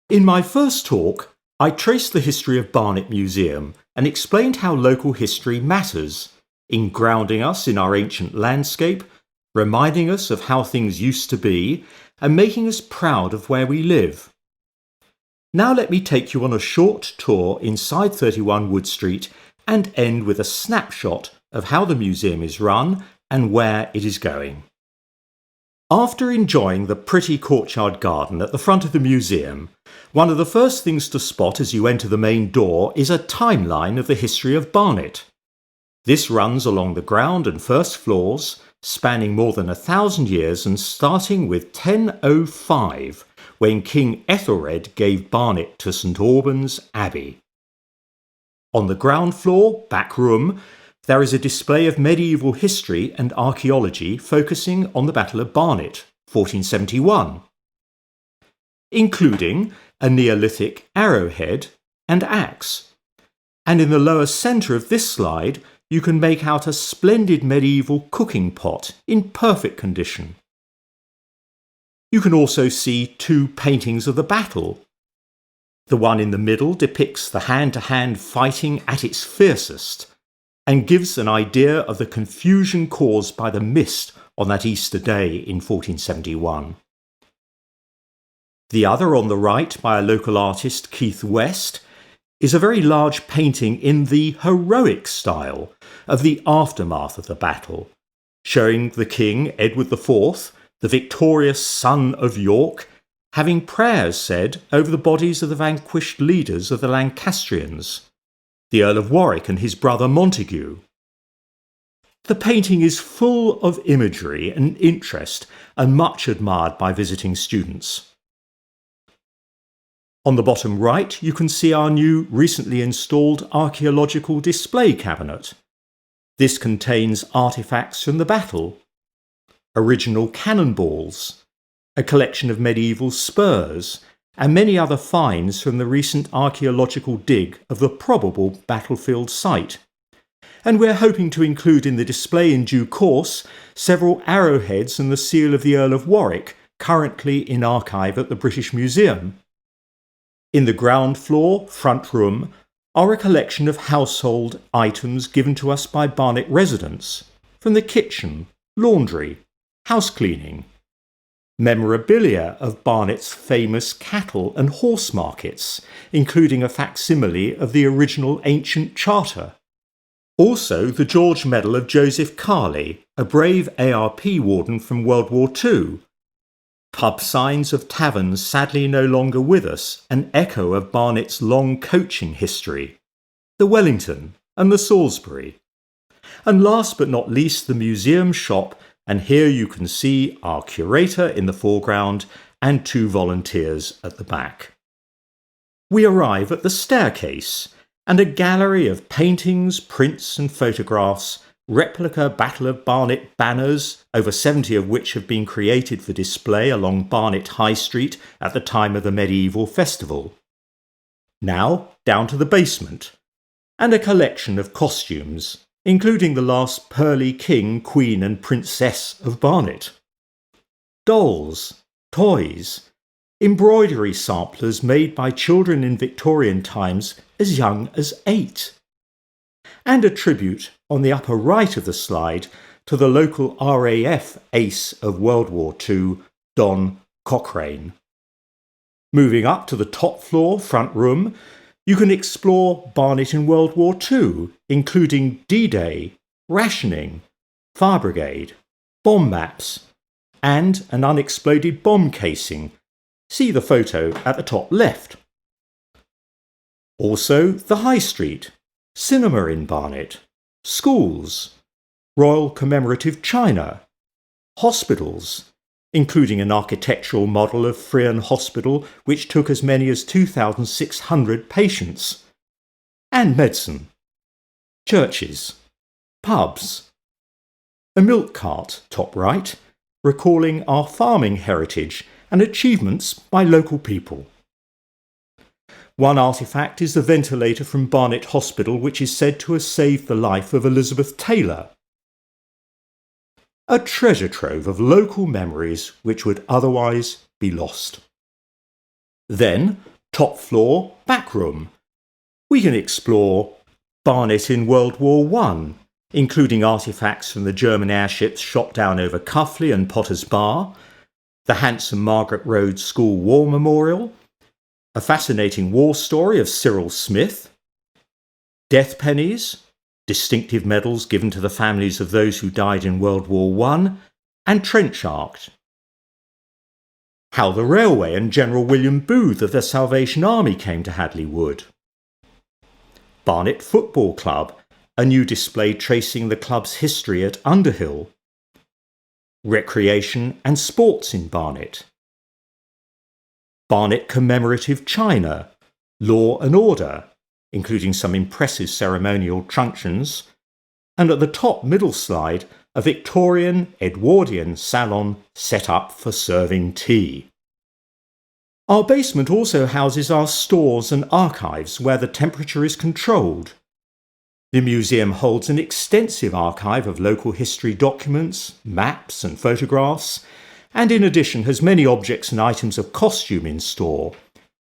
In my first talk, I traced the history of Barnet Museum and explained how local history matters in grounding us in our ancient landscape, reminding us of how things used to be, and making us proud of where we live. Now let me take you on a short tour inside 31 Wood Street and end with a snapshot of how the museum is run and where it is going. After enjoying the pretty courtyard garden at the front of the museum, one of the first things to spot as you enter the main door is a timeline of the history of Barnet. This runs along the ground and first floors, spanning more than 1,000 years and starting with 1005, when King Ethelred gave Barnet to St Albans Abbey. On the ground floor, back room, there is a display of medieval history and archaeology focusing on the Battle of Barnet, 1471, including a Neolithic arrowhead and axe. And in the lower centre of this slide, you can make out a splendid medieval cooking pot in perfect condition. You can also see two paintings of the battle. The one in the middle depicts the hand-to-hand fighting at its fiercest and gives an idea of the confusion caused by the mist on that Easter day in 1471. The other on the right, by a local artist, Keith West, is a very large painting in the heroic style of the aftermath of the battle, showing the King, Edward IV, the victorious son of York, having prayers said over the bodies of the vanquished leaders of the Lancastrians, the Earl of Warwick and his brother Montague. The painting is full of imagery and interest and much admired by visiting students. On the bottom right, you can see our new recently installed archaeological display cabinet. This contains artefacts from the battle, original cannonballs, a collection of medieval spurs, and many other finds from the recent archaeological dig of the probable battlefield site. And we're hoping to include in the display in due course several arrowheads and the seal of the Earl of Warwick, currently in archive at the British Museum. In the ground floor, front room, are a collection of household items given to us by Barnet residents, from the kitchen, laundry, house cleaning, memorabilia of Barnet's famous cattle and horse markets, including a facsimile of the original ancient charter. Also the George Medal of Joseph Carley, a brave ARP warden from World War II. Pub signs of taverns sadly no longer with us, an echo of Barnet's long coaching history, the Wellington and the Salisbury. And last but not least, the museum shop, and here you can see our curator in the foreground and two volunteers at the back. We arrive at the staircase and a gallery of paintings, prints and photographs, replica Battle of Barnet banners, over 70 of which have been created for display along Barnet High Street at the time of the medieval festival. Now down to the basement, and a collection of costumes, including the last pearly king, queen and princess of Barnet. Dolls, toys, embroidery samplers made by children in Victorian times as young as 8. And a tribute on the upper right of the slide to the local RAF ace of World War II, Don Cochrane. Moving up to the top floor, front room, you can explore Barnet in World War II, including D-Day, rationing, fire brigade, bomb maps, and an unexploded bomb casing. See the photo at the top left. Also the High Street, cinema in Barnet, schools, Royal Commemorative China, hospitals, including an architectural model of Friern Hospital which took as many as 2,600 patients, and medicine, churches, pubs, a milk cart, top right, recalling our farming heritage and achievements by local people. One artefact is the ventilator from Barnet Hospital, which is said to have saved the life of Elizabeth Taylor. A treasure trove of local memories which would otherwise be lost. Then, Top floor, back room. We can explore Barnet in World War I, including artefacts from the German airships shot down over Cuffley and Potter's Bar, the handsome Margaret Road School War Memorial, a fascinating war story of Cyril Smith, death pennies, distinctive medals given to the families of those who died in World War I, and trench arched. How the railway and General William Booth of the Salvation Army came to Hadley Wood. Barnet Football Club, a new display tracing the club's history at Underhill. Recreation and sports in Barnet. Barnet commemorative china, law and order, including some impressive ceremonial truncheons, and at the top middle slide, a Victorian Edwardian salon set up for serving tea. Our basement also houses our stores and archives where the temperature is controlled. The museum holds an extensive archive of local history documents, maps and photographs, and in addition has many objects and items of costume in store.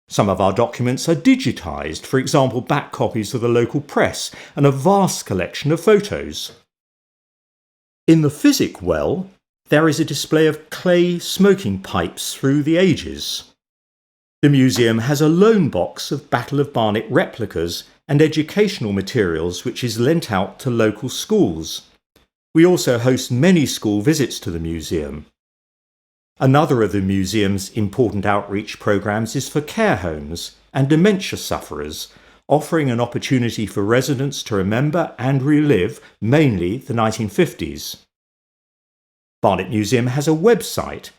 Some of our documents are digitised, for example back copies of the local press and a vast collection of photos. In the physic well, there is a display of clay smoking pipes through the ages. The museum has a loan box of Battle of Barnet replicas and educational materials which is lent out to local schools. We also host many school visits to the museum. Another of the museum's important outreach programmes is for care homes and dementia sufferers, offering an opportunity for residents to remember and relive mainly the 1950s. Barnet Museum has a website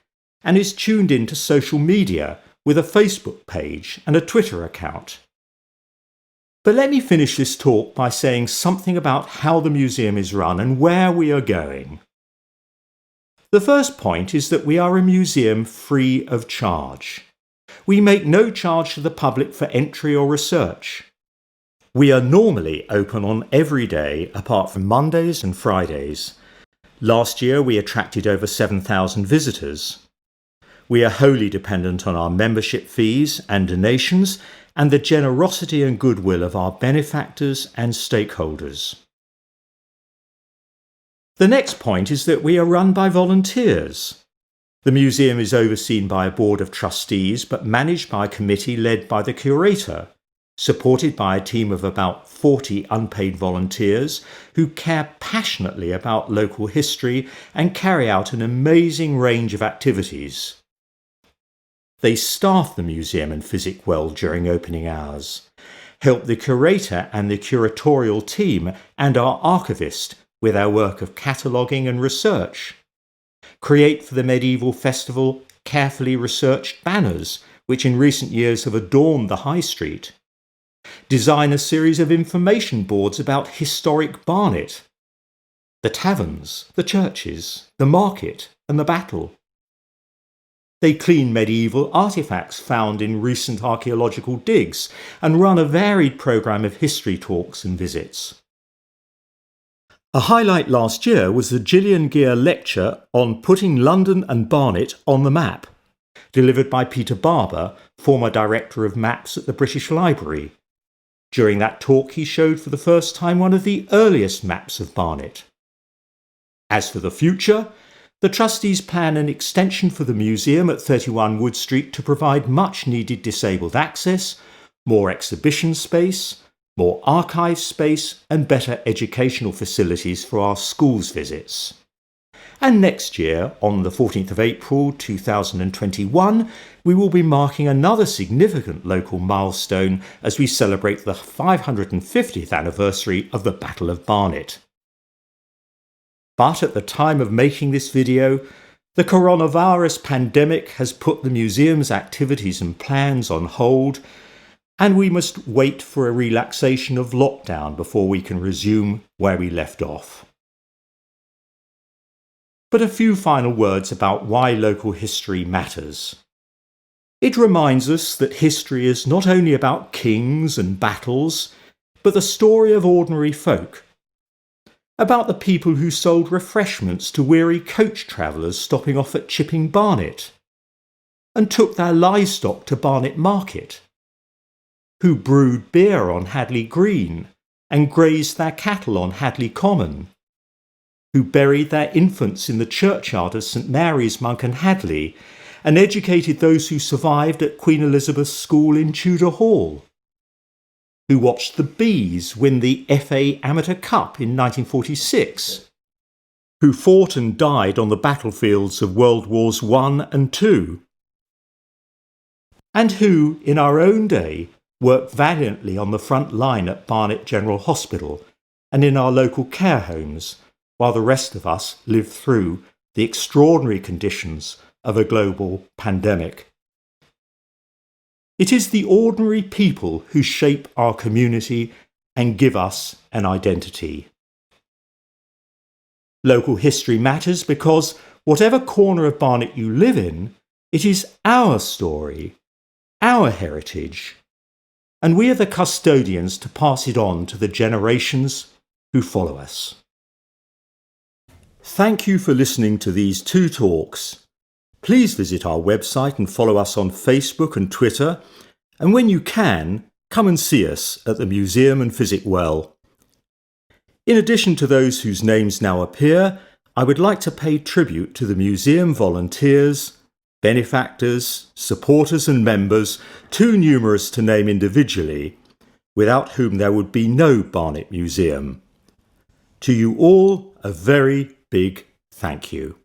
and is tuned into social media with a Facebook page and a Twitter account. But let me finish this talk by saying something about how the museum is run and where we are going. The first point is that we are a museum free of charge. We make no charge to the public for entry or research. We are normally open on every day apart from Mondays and Fridays. Last year we attracted over 7,000 visitors. We are wholly dependent on our membership fees and donations and the generosity and goodwill of our benefactors and stakeholders. The next point is that we are run by volunteers. The museum is overseen by a board of trustees but managed by a committee led by the curator, supported by a team of about 40 unpaid volunteers who care passionately about local history and carry out an amazing range of activities. They staff the museum and physic well during opening hours, help the curator and the curatorial team and our archivist with our work of cataloguing and research, create for the Medieval Festival carefully researched banners which in recent years have adorned the High Street, design a series of information boards about historic Barnet, the taverns, the churches, the market and the battle. They clean medieval artefacts found in recent archaeological digs and run a varied programme of history talks and visits. A highlight last year was the Gillian Gear lecture on putting London and Barnet on the map, delivered by Peter Barber, former Director of Maps at the British Library. During that talk he showed for the first time one of the earliest maps of Barnet. As for the future, the trustees plan an extension for the museum at 31 Wood Street to provide much needed disabled access, more exhibition space, more archive space and better educational facilities for our schools visits. And next year, on the 14th of April 2021, we will be marking another significant local milestone as we celebrate the 550th anniversary of the Battle of Barnet. But at the time of making this video, the coronavirus pandemic has put the museum's activities and plans on hold, and we must wait for a relaxation of lockdown before we can resume where we left off. But a few final words about why local history matters. It reminds us that history is not only about kings and battles, but the story of ordinary folk. About the people who sold refreshments to weary coach travellers stopping off at Chipping Barnet, and took their livestock to Barnet Market, who brewed beer on Hadley Green and grazed their cattle on Hadley Common, who buried their infants in the churchyard of St Mary's, Monk and Hadley, and educated those who survived at Queen Elizabeth's School in Tudor Hall, who watched the Bees win the FA Amateur Cup in 1946, who fought and died on the battlefields of World Wars I and II, and who, in our own day, worked valiantly on the front line at Barnet General Hospital and in our local care homes, while the rest of us lived through the extraordinary conditions of a global pandemic. It is the ordinary people who shape our community and give us an identity. Local history matters because whatever corner of Barnet you live in, it is our story, our heritage, and we are the custodians to pass it on to the generations who follow us. Thank you for listening to these 2 talks. Please visit our website and follow us on Facebook and Twitter, and when you can, come and see us at the Museum and Physic Well. In addition to those whose names now appear, I would like to pay tribute to the museum volunteers, benefactors, supporters and members, too numerous to name individually, without whom there would be no Barnet Museum. To you all, a very big thank you.